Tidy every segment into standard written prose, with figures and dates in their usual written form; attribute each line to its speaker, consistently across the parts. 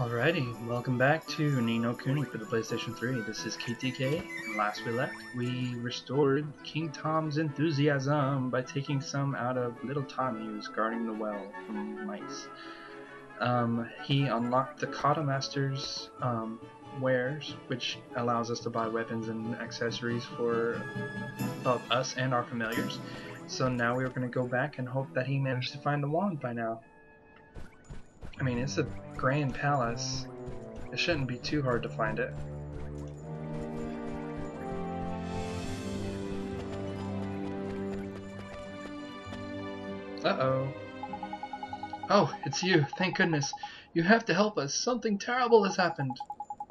Speaker 1: Alrighty, welcome back to Ni no Kuni for the PlayStation 3. This is KTK, and last we left, we restored King Tom's enthusiasm by taking some out of little Tommy who's guarding the well from mice. He unlocked the Kata Master's wares, which allows us to buy weapons and accessories for both us and our familiars. So now we're going to go back and hope that he managed to find the wand by now. I mean, it's a grand palace. It shouldn't be too hard to find it. Uh-oh. Oh, it's you. Thank goodness. You have to help us. Something terrible has happened.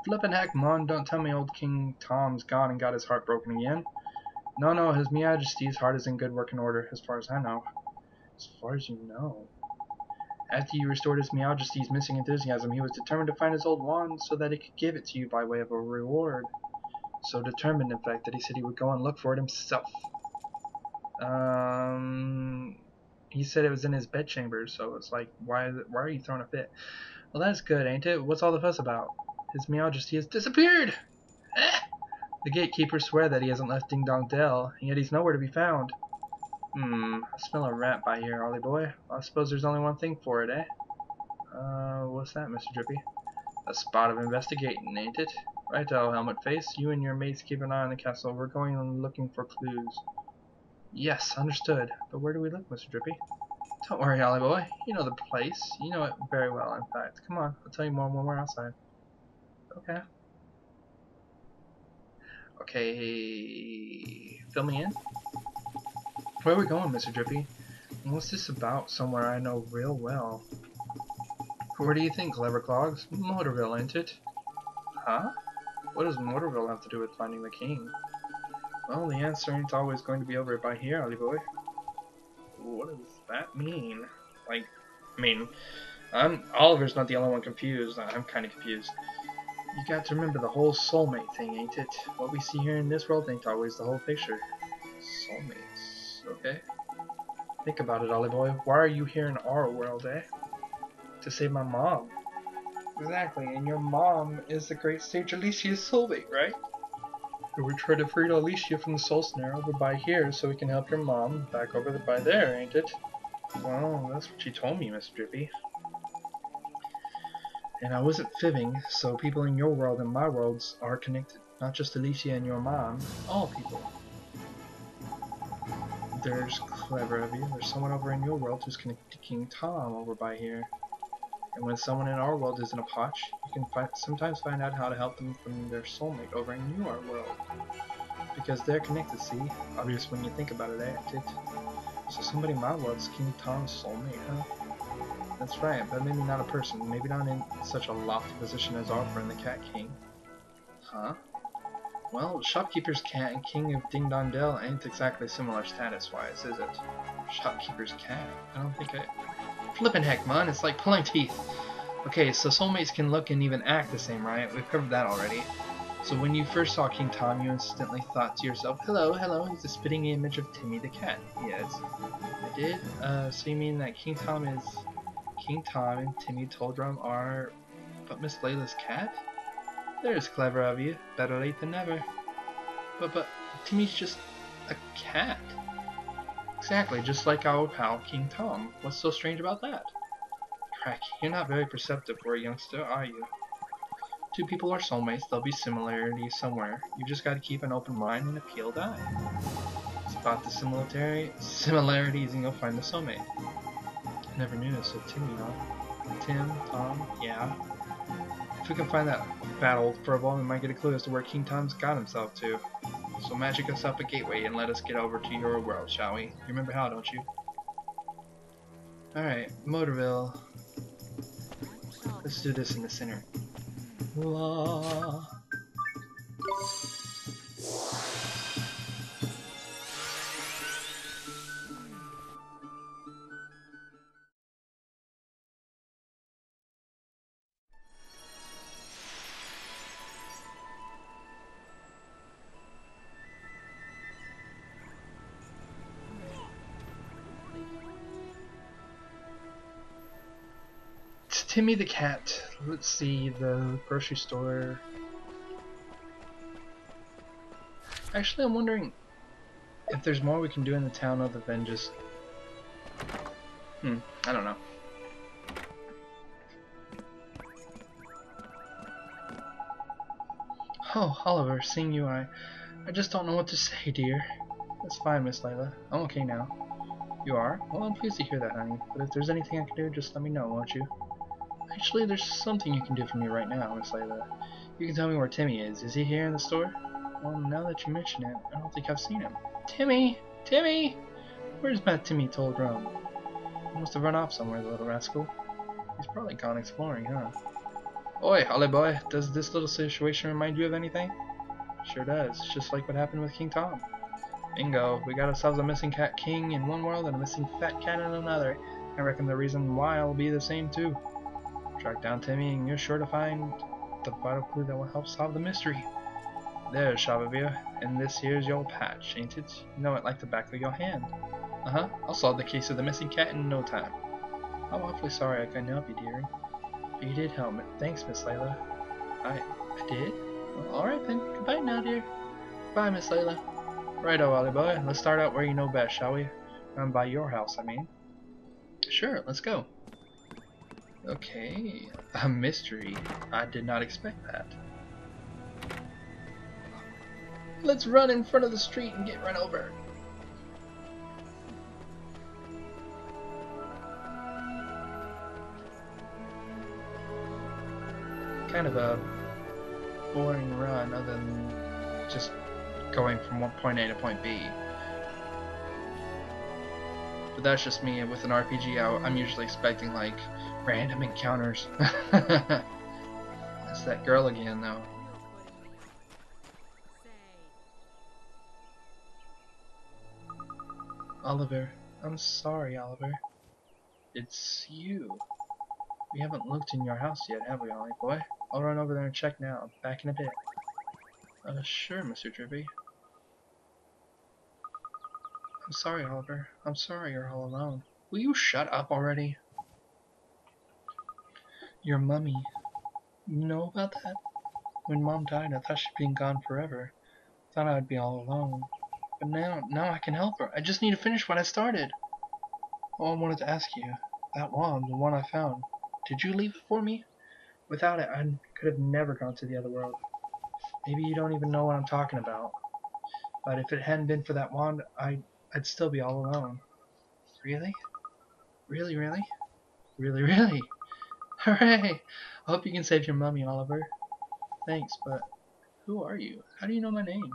Speaker 1: Flippin' heck, Mon, don't tell me old King Tom's gone and got his heart broken again. No, His Majesty's heart is in good working order, as far as I know. As far as you know. After you restored His Majesty's missing enthusiasm, he was determined to find his old wand so that he could give it to you by way of a reward. So determined, in fact, that he said he would go and look for it himself. He said it was in his bedchamber, so it's like, why are you throwing a fit? Well, that's good, ain't it? What's all the fuss about? His Majesty has disappeared! The gatekeepers swear that he hasn't left Ding Dong Dell, and yet he's nowhere to be found. I smell a rat by here, Ollie boy. I suppose there's only one thing for it, eh? What's that, Mr. Drippy? A spot of investigating, ain't it? Righto, Helmet Face. You and your mates keep an eye on the castle. We're going and looking for clues. Yes, understood. But where do we look, Mr. Drippy? Don't worry, Ollie boy. You know the place. You know it very well, in fact. Come on, I'll tell you more when we're outside. Okay. Okay, fill me in. Where are we going, Mr. Drippy? What's this about? Somewhere I know real well. Where do you think, Clever Clogs? Motorville, ain't it? Huh? What does Motorville have to do with finding the king? Well, the answer ain't always going to be over by here, Ollie boy. What does that mean? Like, I mean, Oliver's not the only one confused. I'm kind of confused. You got to remember the whole soulmate thing, ain't it? What we see here in this world ain't always the whole picture. Soulmates, okay. Think about it, Ollie boy. Why are you here in our world, eh? To save my mom. Exactly, and your mom is the great sage Alicia's soulmate, right? We're trying to free Alicia from the soul snare over by here so we can help your mom back over by there, ain't it? Well, that's what she told me, Miss Drippy. And I wasn't fibbing, so people in your world and my worlds are connected. Not just Alicia and your mom, all people. There's clever of you. There's someone over in your world who's connected to King Tom over by here. And when someone in our world is in a potch, you can sometimes find out how to help them from their soulmate over in your world. Because they're connected, see? Obvious when you think about it, ain't it? So somebody in my world's King Tom's soulmate, huh? That's right, but maybe not a person. Maybe not in such a lofty position as our friend the Cat King. Huh? Well, Shopkeeper's Cat and King of Ding Dong Dell ain't exactly similar status-wise, is it? Shopkeeper's Cat? I don't think I... Flippin' heck, man, it's like pulling teeth. Okay, so soulmates can look and even act the same, right? We've covered that already. So when you first saw King Tom, you instantly thought to yourself, hello, he's a spitting image of Timmy the cat. Yes, I did. So you mean that King Tom and Timmy Toldrum are but Miss Layla's cat? There's clever of you. Better late than never. But Timmy's just a cat. Exactly, just like our pal King Tom. What's so strange about that? Crack, you're not very perceptive for a youngster, are you? Two people are soulmates, there'll be similarities somewhere. You just gotta keep an open mind and a peeled eye. Spot the similarities and you'll find the soulmate. I never knew, so Timmy, huh? Tim, Tom, yeah. If we can find that fat old furball, we might get a clue as to where King Tom's got himself to. So magic us up a gateway and let us get over to your world, shall we? You remember how, don't you? Alright, Motorville. Let's do this in the center. La. Timmy the cat. Let's see, the grocery store. Actually, I'm wondering if there's more we can do in the town other than just... I don't know. Oh, Oliver, seeing you, I just don't know what to say, dear. That's fine, Miss Layla. I'm okay now. You are? Well, I'm pleased to hear that, honey. But if there's anything I can do, just let me know, won't you? Actually, there's something you can do for me right now, Miss Layla. You can tell me where Timmy is. Is he here in the store? Well, now that you mention it, I don't think I've seen him. Timmy! Timmy! Where's my Timmy told Rum? He must have run off somewhere, the little rascal. He's probably gone exploring, huh? Oi, Ollie boy, does this little situation remind you of anything? Sure does, just like what happened with King Tom. Bingo, we got ourselves a missing cat king in one world and a missing fat cat in another. I reckon the reason why will be the same too. Track down Timmy and you're sure to find the vital clue that will help solve the mystery. There, Shabavir, and this here's your patch, ain't it? You know it like the back of your hand. Uh-huh, I'll solve the case of the missing cat in no time. I'm awfully sorry I couldn't help you, dearie. But you did help me. Thanks, Miss Layla. I did? Well, alright then. Goodbye now, dear. Bye, Miss Layla. Righto, Ollie boy. Let's start out where you know best, shall we? Around by your house, I mean. Sure, let's go. Okay, a mystery. I did not expect that. Let's run in front of the street and get run over. Kind of a boring run other than just going from point A to point B. But that's just me. With an RPG, I'm usually expecting like random encounters. It's that girl again though. Oliver, I'm sorry, Oliver. It's you. We haven't looked in your house yet, have we, Ollie boy? I'll run over there and check now. Back in a bit. Sure, Mr. Drippy. I'm sorry, Oliver. I'm sorry you're all alone. Will you shut up already? Your mummy. You know about that? When Mom died, I thought she'd been gone forever. Thought I'd be all alone. But now I can help her. I just need to finish what I started. Oh, I wanted to ask you. That wand, the one I found. Did you leave it for me? Without it, I could have never gone to the other world. Maybe you don't even know what I'm talking about. But if it hadn't been for that wand, I'd still be all alone. Really? Really, really? Really, really? Hooray! I hope you can save your mummy, Oliver. Thanks, but who are you? How do you know my name?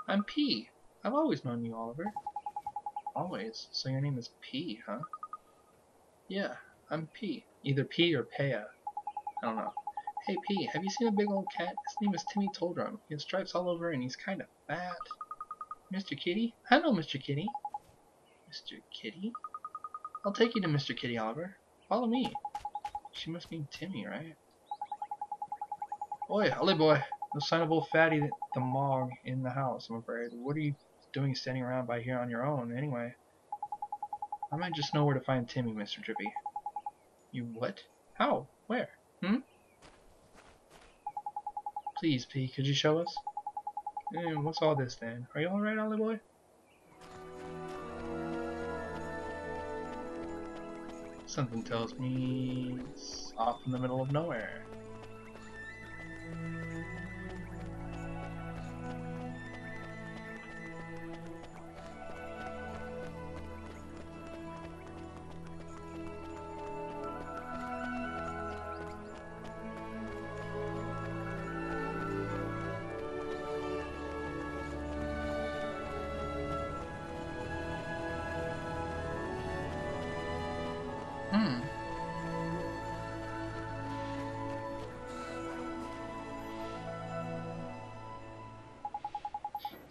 Speaker 1: I'm P. I've always known you, Oliver. Always? So your name is P, huh? Yeah, I'm P. Either P or Paya. I don't know. Hey P, have you seen a big old cat? His name is Timmy Toldrum. He has stripes all over and he's kind of fat. Mr. Kitty? Hello, Mr. Kitty. Mr. Kitty? I'll take you to Mr. Kitty, Oliver. Follow me. She must mean Timmy, right? Oi, Ollie boy. No sign of old Fatty the Mog in the house, I'm afraid. What are you doing standing around by here on your own, anyway? I might just know where to find Timmy, Mr. Drippy. You what? How? Where? Please, P, could you show us? What's all this then? Are you alright, Ollie boy? Something tells me it's off in the middle of nowhere.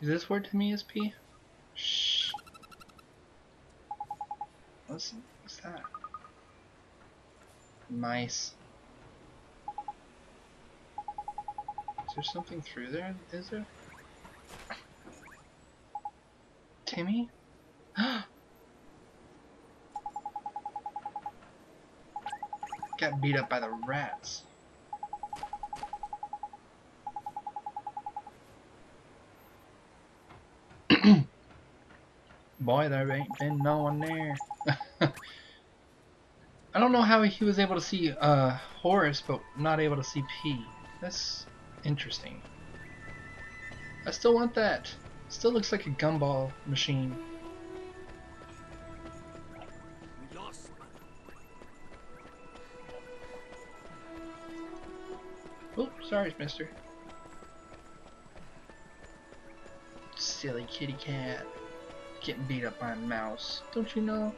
Speaker 1: Is this where Timmy is, P? Shh. What's that? Mice. Is there something through there? Is there? Timmy? Got beat up by the rats. Boy, there ain't been no one there. I don't know how he was able to see Horace, but not able to see P. That's interesting. I still want that. Still looks like a gumball machine. Oh, sorry, mister. Silly kitty cat. Getting beat up by a mouse. Don't you know?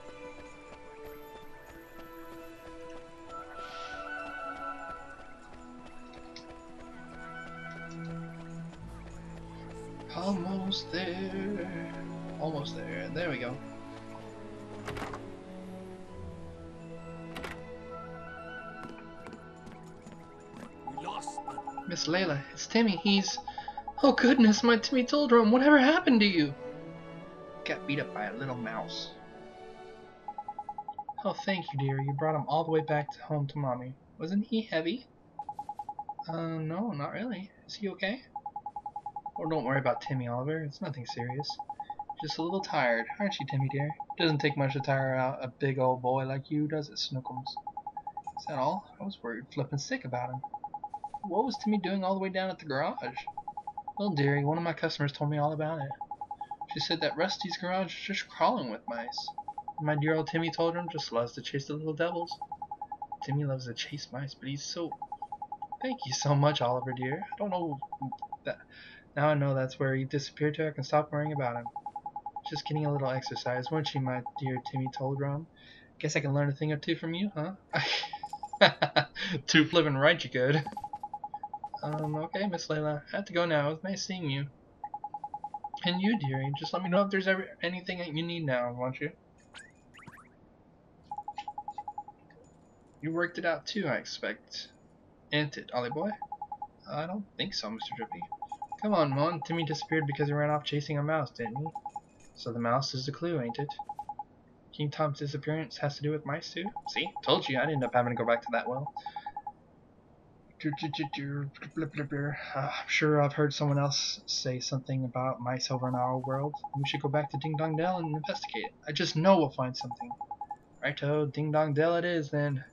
Speaker 1: Almost there. Almost there. There we go. Miss Layla, it's Timmy. He's... Oh goodness, my Timmy told him. Whatever happened to you? Got beat up by a little mouse. Oh, thank you, dear. You brought him all the way back to home to Mommy. Wasn't he heavy? No, not really. Is he okay? Oh, don't worry about Timmy, Oliver. It's nothing serious. Just a little tired, aren't you, Timmy, dear? Doesn't take much to tire out a big old boy like you, does it, Snookums? Is that all? I was worried flippin' sick about him. What was Timmy doing all the way down at the garage? Well, dearie, one of my customers told me all about it. She said that Rusty's garage is just crawling with mice. My dear old Timmy told him just loves to chase the little devils. Timmy loves to chase mice, but he's so... Thank you so much, Oliver, dear. I don't know that... Now I know that's where he disappeared to. I can stop worrying about him. Just getting a little exercise, weren't you, my dear Timmy told Ron? Guess I can learn a thing or two from you, huh? Too flippin' right you could. Okay, Miss Layla. I have to go now. It was nice seeing you. And you, dearie. Just let me know if there's anything that you need now, won't you? You worked it out too, I expect. Ain't it, Ollie boy? I don't think so, Mr. Drippy. Come on, Mon. Timmy disappeared because he ran off chasing a mouse, didn't he? So the mouse is the clue, ain't it? King Tom's disappearance has to do with mice too? See? Told you I'd end up having to go back to that well. I'm sure I've heard someone else say something about mice over in our world. We should go back to Ding Dong Dell and investigate. I just know we'll find something. Righto, Ding Dong Dell it is then.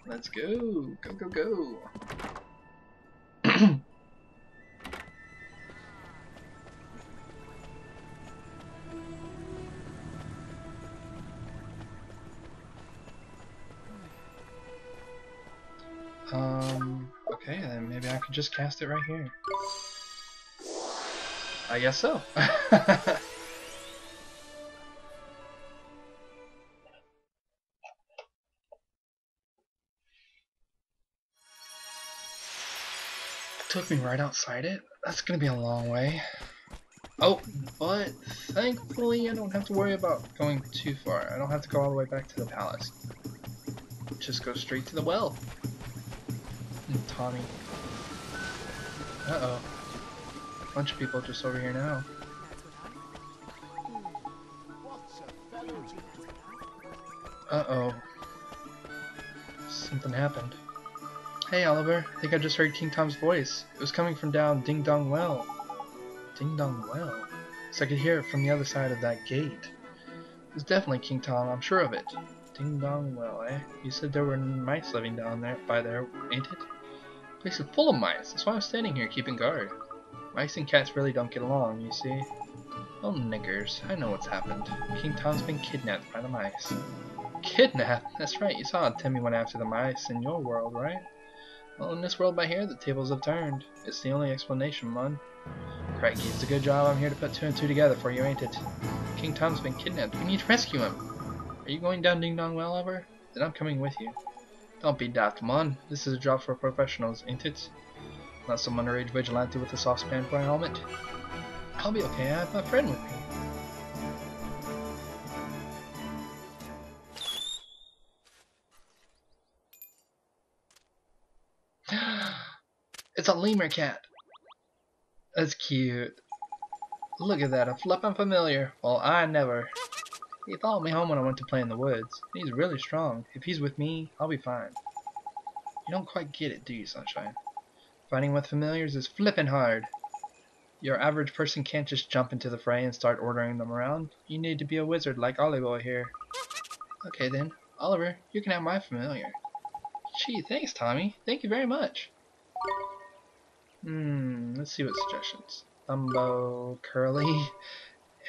Speaker 1: Let's go. Go, go, go. Okay, then maybe I could just cast it right here. I guess so. Took me right outside it. That's gonna be a long way. Oh, but thankfully I don't have to worry about going too far. I don't have to go all the way back to the palace. Just go straight to the well. And Tommy. Uh-oh. Bunch of people just over here now. Uh-oh. Something happened. Hey, Oliver. I think I just heard King Tom's voice. It was coming from down Ding Dong Well. Ding Dong Well? So I could hear it from the other side of that gate. It's definitely King Tom, I'm sure of it. Ding Dong Well, eh? You said there were mice living down there, by there, ain't it? The place is full of mice. That's why I'm standing here keeping guard. Mice and cats really don't get along, you see. Oh, niggers. I know what's happened. King Tom's been kidnapped by the mice. Kidnapped? That's right. You saw Timmy went after the mice in your world, right? Well, in this world by here, the tables have turned. It's the only explanation, Mud. Crikey, it's a good job I'm here to put two and two together for you, ain't it? King Tom's been kidnapped. We need to rescue him. Are you going down Ding Dong Well, Oliver? Then I'm coming with you. Don't be daft, Mon. This is a job for professionals, ain't it? Not some underage vigilante with a saucepan for a helmet. I'll be okay. I have my friend with me. It's a lemur cat. That's cute. Look at that, a flippin' familiar. Well, I never. He followed me home when I went to play in the woods. He's really strong. If he's with me, I'll be fine. You don't quite get it, do you, Sunshine? Fighting with familiars is flippin' hard. Your average person can't just jump into the fray and start ordering them around. You need to be a wizard like Ollie Boy here. Okay then, Oliver, you can have my familiar. Gee, thanks Tommy. Thank you very much. Let's see what suggestions. Thumbo, Curly,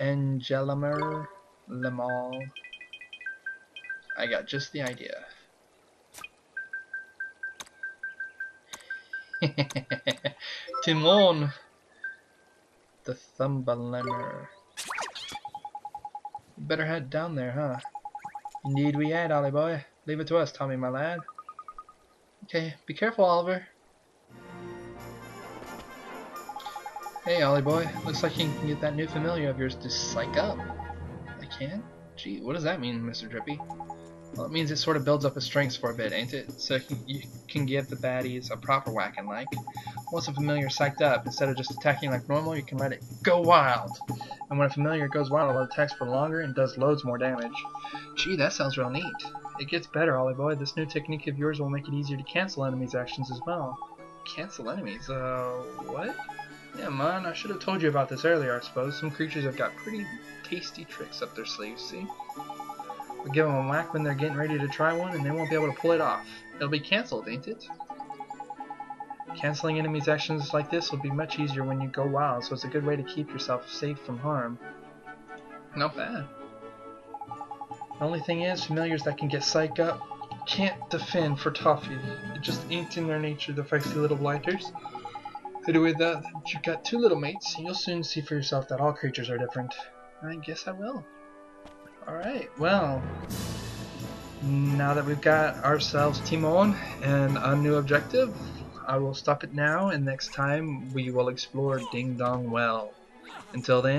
Speaker 1: Angelimer, Lemal. I got just the idea. Timon, the Thumbalemer. You better head down there, huh? Indeed we had, Ollie boy. Leave it to us, Tommy, my lad. Okay, be careful, Oliver. Hey, Ollie boy. Looks like you can get that new familiar of yours to psych up. I can? Gee, what does that mean, Mr. Drippy? Well, it means it sort of builds up his strengths for a bit, ain't it? So you can give the baddies a proper whacking like. Once a familiar psyched up, instead of just attacking like normal, you can let it go wild. And when a familiar goes wild, it attacks for longer and does loads more damage. Gee, that sounds real neat. It gets better, Ollie boy. This new technique of yours will make it easier to cancel enemies' actions as well. Cancel enemies? What? Yeah, man, I should have told you about this earlier, I suppose. Some creatures have got pretty tasty tricks up their sleeves, see? We give them a whack when they're getting ready to try one, and they won't be able to pull it off. It'll be cancelled, ain't it? Cancelling enemies' actions like this will be much easier when you go wild, so it's a good way to keep yourself safe from harm. Not bad. The only thing is, familiars that can get psyched up can't defend for toffee. It just ain't in their nature, the feisty little blighters. Anyway, that you've got two little mates, you'll soon see for yourself that all creatures are different. I guess I will. Alright, well, now that we've got ourselves Timon and a new objective, I will stop it now, and next time we will explore Ding Dong Well. Until then,